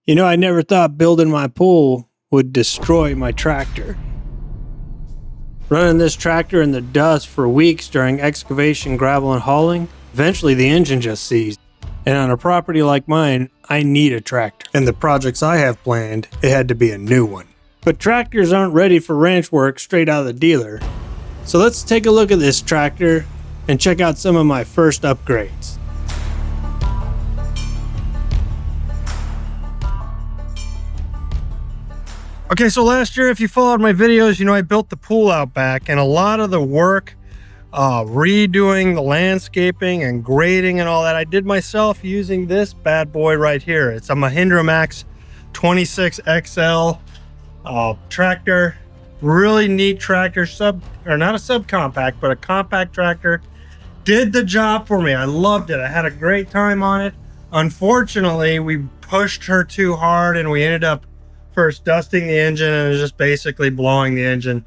You know, I never thought building my pool would destroy my tractor. Running this tractor in the dust for weeks during excavation, gravel, and hauling, eventually the engine just seized. And on a property like mine, I need a tractor. And the projects I have planned, it had to be a new one. But tractors aren't ready for ranch work straight out of the dealer. So let's take a look at this tractor and check out some of my first upgrades. Okay, so last year, if you followed my videos, you know I built the pool out back, and a lot of the work, redoing the landscaping and grading and all that, I did myself using this bad boy right here. It's a Mahindra Max 26XL tractor. Really neat tractor, not a subcompact, but a compact tractor. Did the job for me. I loved it. I had a great time on it. Unfortunately, we pushed her too hard and we ended up first dusting the engine and it was just basically blowing the engine.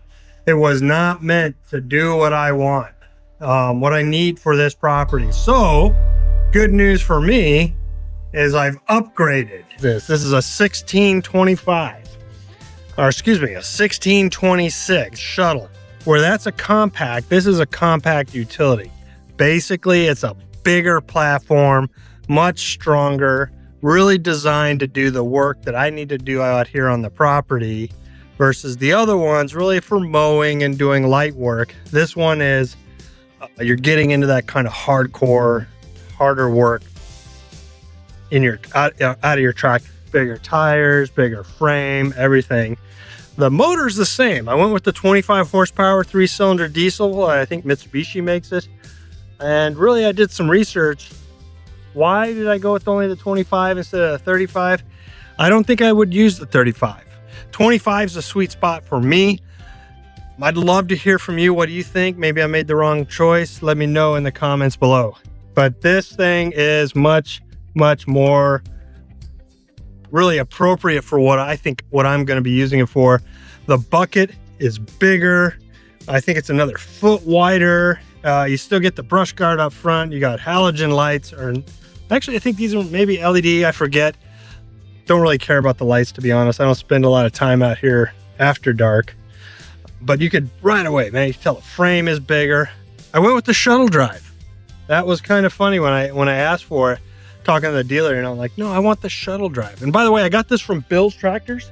It was not meant to do what I want, what I need for this property. So good news for me is I've upgraded this. This is a 1625, or excuse me, a 1626 Shuttle, where that's a compact. This is a compact utility. Basically, it's a bigger platform, much stronger, really designed to do the work that I need to do out here on the property, versus the other ones really for mowing and doing light work. This one is, you're getting into that kind of hardcore, harder work in your out of your truck. Bigger tires, bigger frame, everything. The motor's the same. I went with the 25 horsepower 3-cylinder diesel. I think Mitsubishi makes it. And really, I did some research. Why did I go with only the 25 instead of the 35? I don't think I would use the 35. 25 is a sweet spot for me. I'd love to hear from you. What do you think? Maybe I made the wrong choice. Let me know in the comments below. But this thing is much, much more really appropriate for what I think, what I'm going to be using it for. The bucket is bigger. I think it's another foot wider. You still get the brush guard up front. You got halogen lights, or actually I think these are maybe LED, I forget. Don't really care about the lights, to be honest. I don't spend a lot of time out here after dark. But you could right away, man, you can tell the frame is bigger. I went with the shuttle drive. That was kind of funny when I asked for it, talking to the dealer, and I'm like, no, I want the shuttle drive. And by the way, I got this from Bill's Tractors.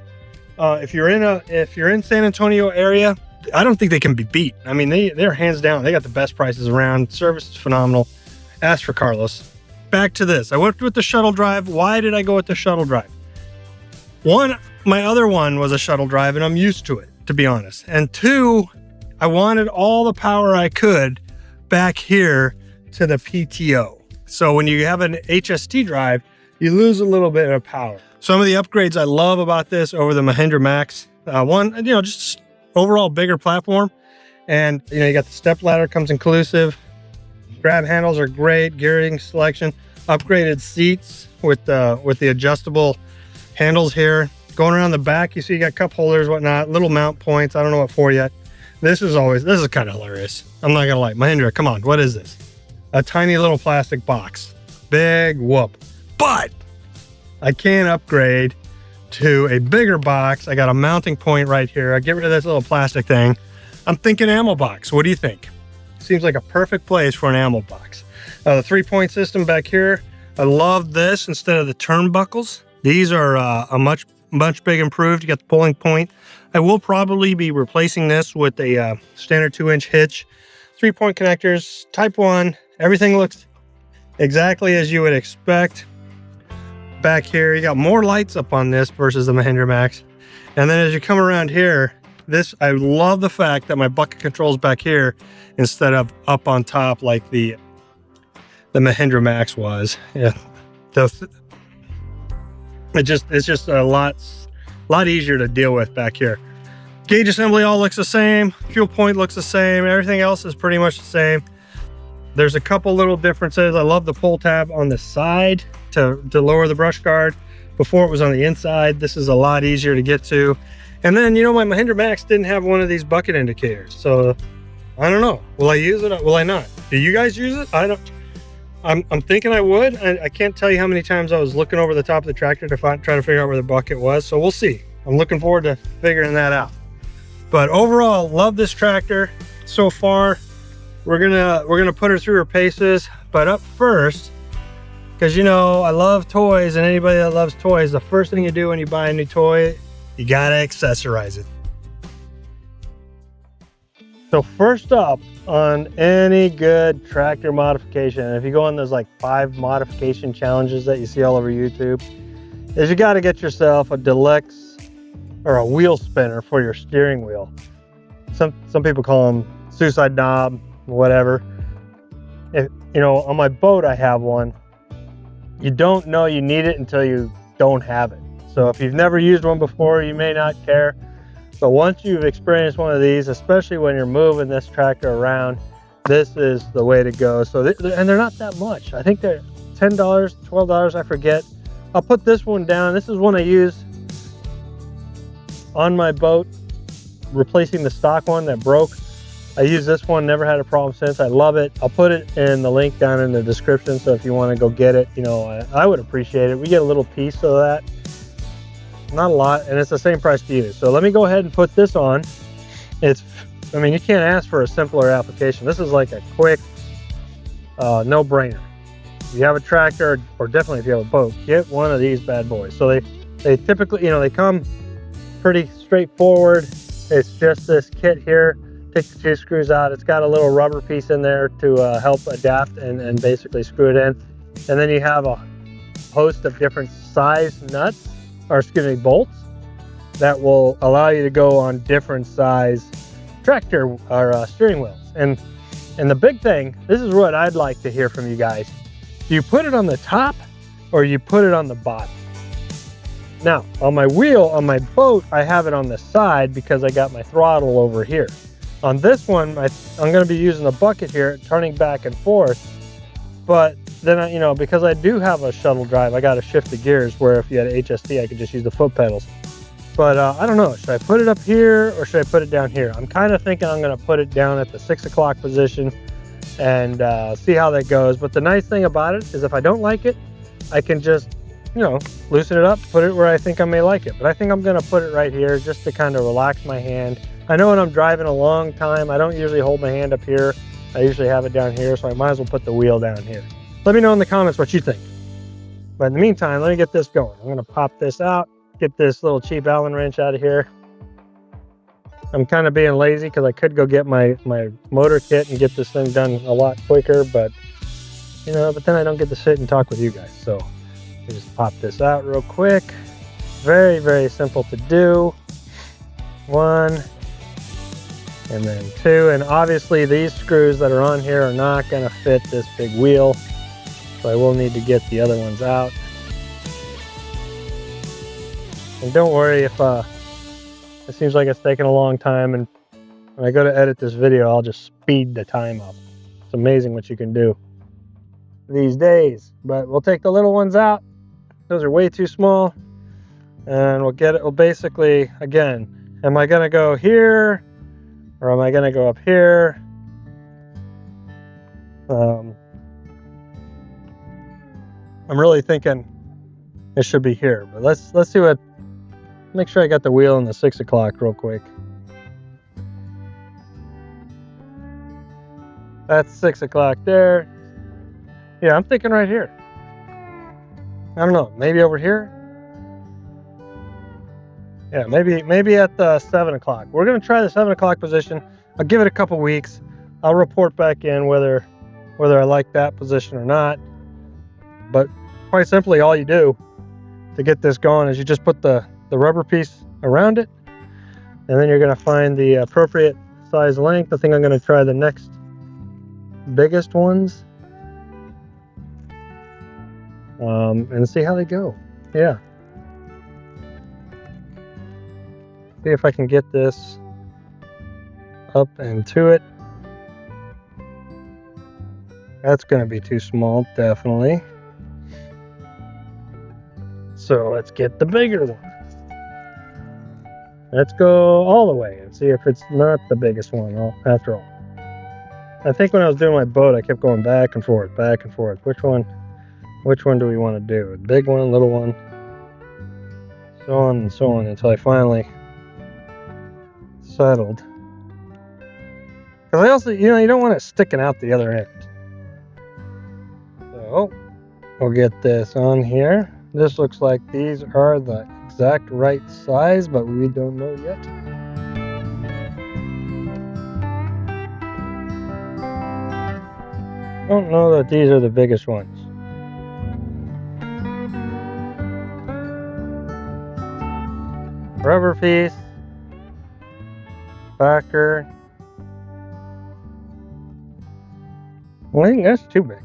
If you're in San Antonio area, I don't think they can be beat. I mean, they're hands down. They got the best prices around. Service is phenomenal. Ask for Carlos. Back to this. I went with the shuttle drive. Why did I go with the shuttle drive? One, my other one was a shuttle drive, and I'm used to it, to be honest. And two, I wanted all the power I could back here to the PTO. So when you have an HST drive, you lose a little bit of power. Some of the upgrades I love about this over the Mahindra Max. One, you know, just overall bigger platform, and you know, you got the step ladder, comes inclusive. Grab handles are great. Gearing selection, upgraded seats with the adjustable handles here. Going around the back, you see you got cup holders, whatnot, little mount points. I don't know what for yet. This is kind of hilarious. I'm not gonna lie. Mahindra, come on, what is this? A tiny little plastic box. Big whoop. But I can upgrade to a bigger box. I got a mounting point right here. I get rid of this little plastic thing. I'm thinking ammo box. What do you think? Seems like a perfect place for an ammo box. The 3-point system back here. I love this instead of the turnbuckles. These are a much big improved. You got the pulling point. I will probably be replacing this with a standard 2-inch hitch. 3-point connectors, type 1. Everything looks exactly as you would expect. Back here, you got more lights up on this versus the Mahindra Max. And then as you come around here, I love the fact that my bucket controls back here instead of up on top like the Mahindra Max was. Yeah, it's just a lot easier to deal with back here. Gauge assembly all looks the same. Fuel point looks the same. Everything else is pretty much the same. There's a couple little differences. I love the pull tab on the side to lower the brush guard. Before it was on the inside. This is a lot easier to get to. And then, you know, my Mahindra Max didn't have one of these bucket indicators. So I don't know. Will I use it? Will I not? Do you guys use it? I'm thinking I would. I can't tell you how many times I was looking over the top of the tractor to try to figure out where the bucket was. So we'll see. I'm looking forward to figuring that out. But overall, love this tractor so far. We're gonna put her through her paces. But up first, because you know I love toys, and anybody that loves toys, the first thing you do when you buy a new toy, you gotta accessorize it. So first up on any good tractor modification, and if you go on those like 5 modification challenges that you see all over YouTube, is you got to get yourself a deluxe or a wheel spinner for your steering wheel. Some people call them suicide knob, whatever. If, you know, on my boat I have one. You don't know you need it until you don't have it. So if you've never used one before, you may not care. But once you've experienced one of these, especially when you're moving this tractor around, this is the way to go. So, and they're not that much. I think they're $10, $12, I forget. I'll put this one down. This is one I use on my boat, replacing the stock one that broke. I use this one, never had a problem since. I love it. I'll put it in the link down in the description. So if you want to go get it, you know, I would appreciate it. We get a little piece of that. Not a lot, and it's the same price to use. So let me go ahead and put this on. I mean, you can't ask for a simpler application. This is like a quick, no-brainer. If you have a tractor, or definitely if you have a boat, get one of these bad boys. So they typically, you know, they come pretty straightforward. It's just this kit here. Take the 2 screws out. It's got a little rubber piece in there to help adapt and basically screw it in. And then you have a host of different size nuts, or excuse me, bolts that will allow you to go on different size tractor or steering wheels. And the big thing, this is what I'd like to hear from you guys. Do you put it on the top or you put it on the bottom? Now, on my wheel, on my boat, I have it on the side because I got my throttle over here. On this one, I'm going to be using a bucket here, turning back and forth. But then, you know, because I do have a shuttle drive, I got to shift the gears, where if you had an HST, I could just use the foot pedals. But I don't know, should I put it up here or should I put it down here? I'm kind of thinking I'm going to put it down at the 6 o'clock position and see how that goes. But the nice thing about it is if I don't like it, I can just, you know, loosen it up, put it where I think I may like it. But I think I'm going to put it right here just to kind of relax my hand. I know when I'm driving a long time, I don't usually hold my hand up here. I usually have it down here, so I might as well put the wheel down here. Let me know in the comments what you think. But in the meantime, let me get this going. I'm going to pop this out, get this little cheap Allen wrench out of here. I'm kind of being lazy because I could go get my motor kit and get this thing done a lot quicker, but you know, but then I don't get to sit and talk with you guys. So I just pop this out real quick. Very, very simple to do. 1 and then 2, and obviously these screws that are on here are not going to fit this big wheel, so I will need to get the other ones out. And don't worry if it seems like it's taking a long time, and when I go to edit this video, I'll just speed the time up. It's amazing what you can do these days. But we'll take the little ones out. Those are way too small, and we'll get it. We'll basically, again, am I going to go here or am I going to go up here? I'm really thinking it should be here, but let's see what. Make sure I got the wheel in the 6 o'clock real quick. That's 6 o'clock there. Yeah, I'm thinking right here. I don't know, maybe over here. Yeah, maybe at the 7 o'clock. We're gonna try the 7 o'clock position. I'll give it a couple weeks. I'll report back in whether I like that position or not. But quite simply, all you do to get this going is you just put the rubber piece around it, and then you're gonna find the appropriate size length. I think I'm gonna try the next biggest ones, and see how they go. Yeah. See if I can get this up and to it. That's going to be too small, definitely. So let's get the bigger one. Let's go all the way and see if it's not the biggest one after all. I think when I was doing my boat, I kept going back and forth, back and forth. Which one do we want to do? The big one, little one, so on and so on, until I finally settled. Because I also, you don't want it sticking out the other end. So we'll get this on here. This looks like these are the exact right size, but we don't know yet. I don't know that these are the biggest ones. Rubber piece, backer. I think that's too big.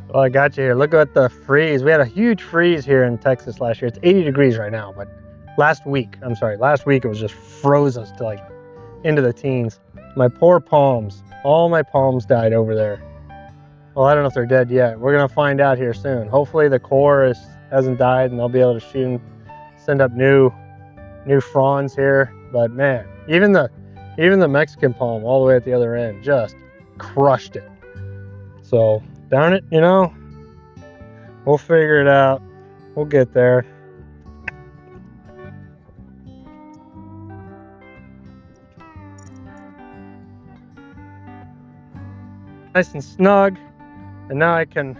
Well, I got you here. Look at the freeze. We had a huge freeze here in Texas last year. It's 80 degrees right now, but last week it was just froze us to like into the teens. My poor palms, all my palms died over there. Well, I don't know if they're dead yet. We're gonna find out here soon. Hopefully the core hasn't died and they'll be able to shoot and send up new fronds here. But man, even the Mexican palm all the way at the other end just crushed it. So darn it, we'll figure it out. We'll get there. Nice and snug. And now I can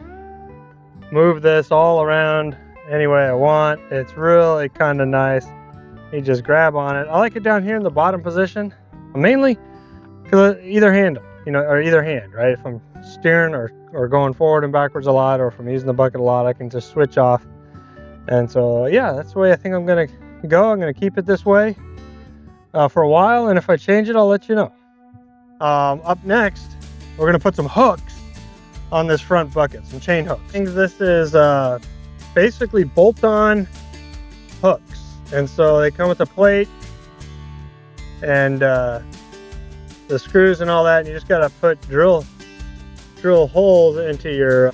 move this all around any way I want. It's really kind of nice. You just grab on it. I like it down here in the bottom position, mainly because either handle, or either hand, right? If I'm steering or going forward and backwards a lot, or if I'm using the bucket a lot, I can just switch off. And so, yeah, that's the way I think I'm gonna go. I'm gonna keep it this way for a while, and if I change it, I'll let you know. Up next, we're gonna put some hooks on this front bucket, some chain hooks. This is basically bolt-on hooks, and so they come with a plate and the screws and all that, and you just gotta drill holes into your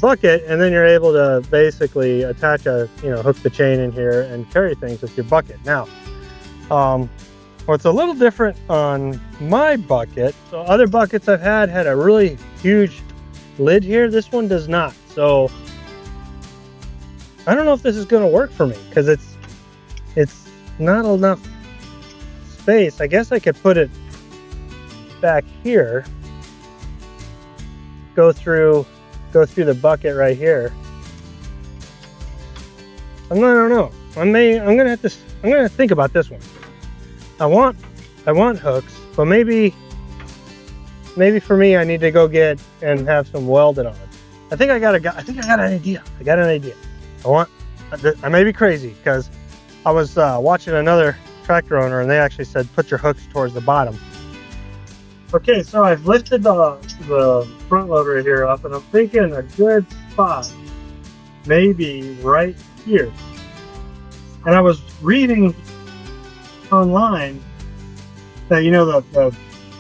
bucket, and then you're able to basically attach hook the chain in here and carry things with your bucket. Now, what's a little different on my bucket, so other buckets I've had a really huge lid here. This one does not. So I don't know if this is going to work for me because it's not enough space. I guess I could put it back here, go through the bucket right here. I don't know. I'm gonna think about this one. I want hooks, but maybe for me I need to go get and have some welded on. I think I got an idea. I may be crazy because I was watching another tractor owner and they actually said put your hooks towards the bottom. Okay, so I've lifted the front loader here up, and I'm thinking a good spot maybe right here. And I was reading online that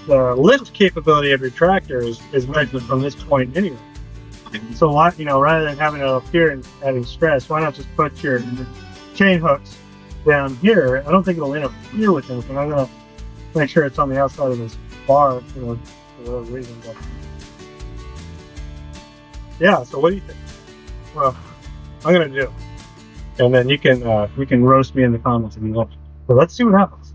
the lift capability of your tractor is measured from this point anyway. So rather than having it up here and adding stress, why not just put your chain hooks down here? I don't think it'll interfere with anything. I'm gonna make sure it's on the outside of this bar, for whatever reason. But yeah, so what do you think? Well, I'm gonna do, and then you can roast me in the comments if you want. So let's see what happens.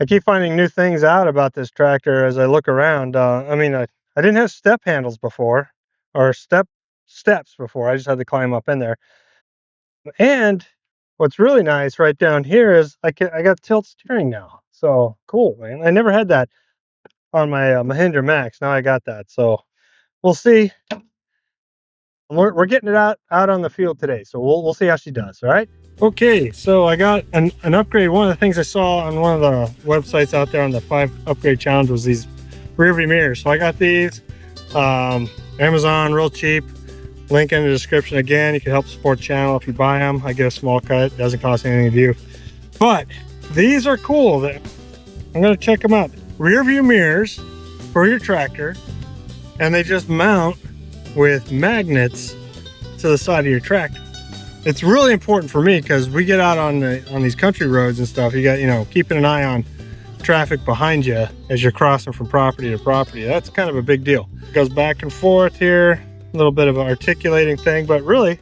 I keep finding new things out about this tractor as I look around. I mean, I didn't have step handles before, or steps before. I just had to climb up in there. And what's really nice right down here is I got tilt steering now. So cool, man. I never had that on my Mahindra Max. Now I got that. So we'll see. We're getting it out on the field today. So we'll see how she does. All right. Okay, so I got an upgrade. One of the things I saw on one of the websites out there on the 5 upgrade challenge was these rear view mirrors. So I got these, Amazon, real cheap. Link in the description. Again, you can help support the channel if you buy them. I get a small cut. It doesn't cost anything to you. But these are cool. I'm going to check them out. Rear view mirrors for your tractor, and they just mount with magnets to the side of your tractor. It's really important for me because we get out on these country roads and stuff. You got, you know, keeping an eye on traffic behind you as you're crossing from property to property. That's kind of a big deal. It goes back and forth here, a little bit of an articulating thing, but really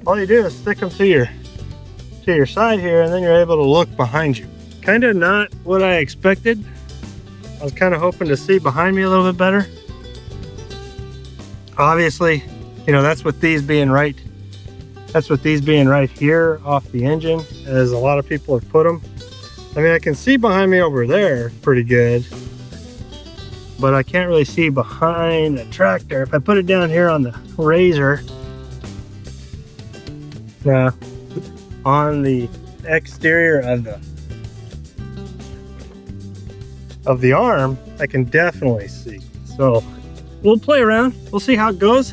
all you do is stick them to your side here, and then you're able to look behind you. Kind of not what I expected. I was kind of hoping to see behind me a little bit better. Obviously, you know, that's with these being right here off the engine, as a lot of people have put them. I mean, I can see behind me over there pretty good, but I can't really see behind the tractor. If I put it down here on the razor, on the exterior of the arm, I can definitely see. So we'll play around, we'll see how it goes.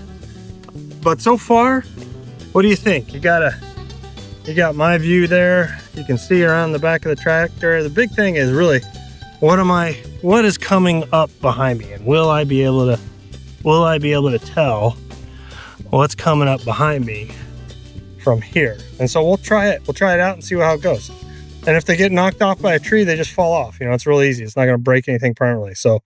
But so far, what do you think? You got my view there. You can see around the back of the tractor. The big thing is really, what is coming up behind me, and will I be able to tell what's coming up behind me from here? And so we'll try it out and see how it goes. And if they get knocked off by a tree, they just fall off. You know, it's real easy. It's not going to break anything permanently. So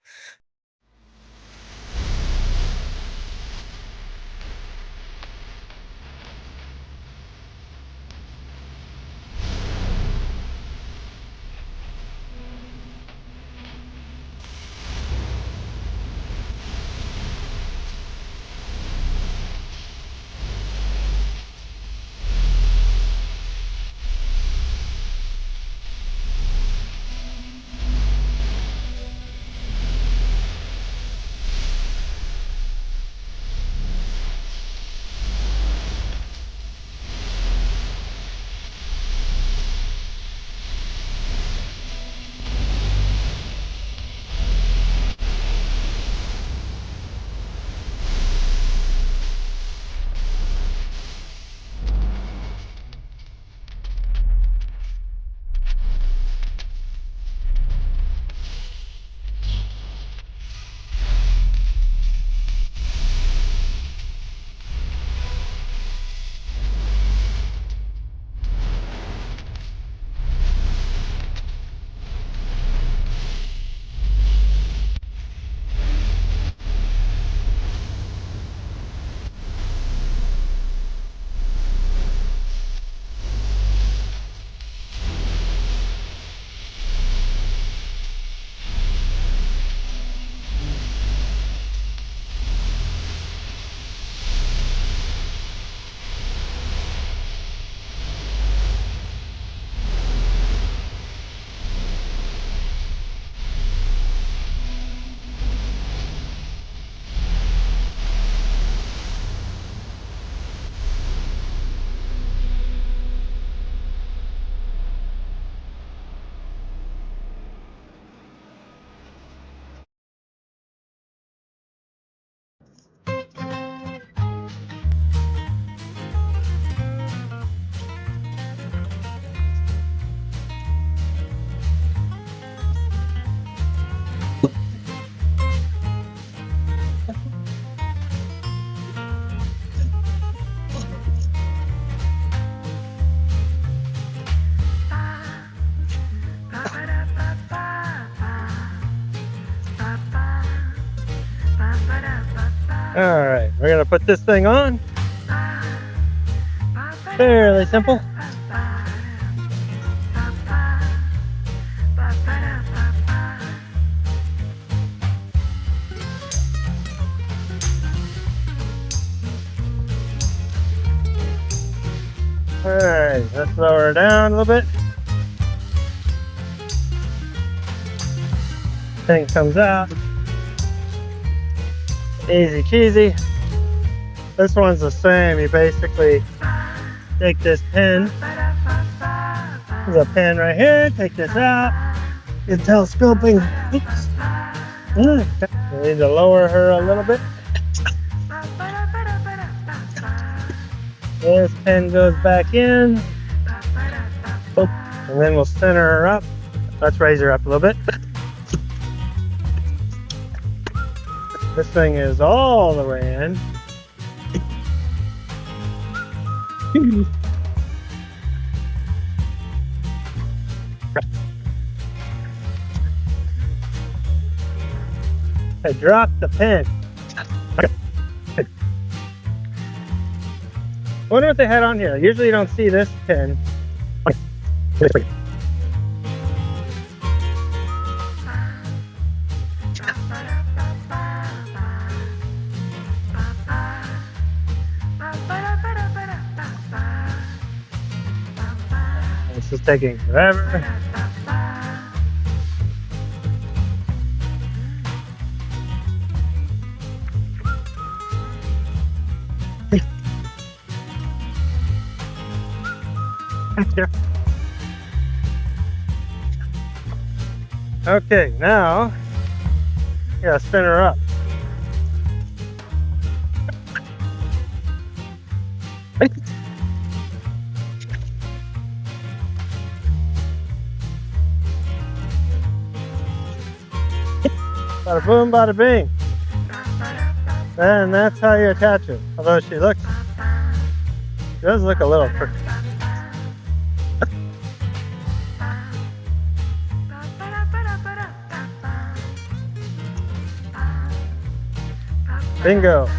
all right, we're gonna put this thing on. Fairly simple. All right, let's lower her down a little bit. Thing comes out. Easy cheesy. This one's the same. You basically take this pin. There's a pin right here. Take this out. You're telescoping. Oops. You need to lower her a little bit. This pin goes back in. And then we'll center her up. Let's raise her up a little bit. This thing is all the way in. I dropped the pin. Wonder what they had on here. Usually you don't see this pin. This is taking forever. Okay, now you gotta spin her up. Bada boom, bada bing. And that's how you attach it. Although she does look a little pretty. Bingo.